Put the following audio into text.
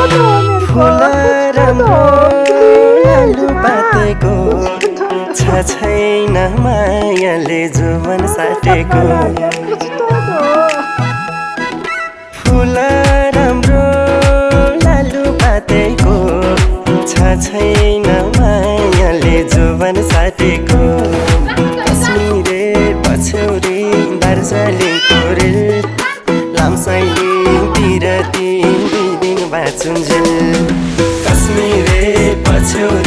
फुल राम्रो लालु पातेको छ छैन मायाले जुवन साटेको फुल राम्रो लालु पातेको छ छैन मायाले जुवन साटेको कश्मीरे पछौरी दार्जिलिङको रेल लामसाइलिङतिर 3 दिन बाँचुन्जेल कश्मीरे पछौरी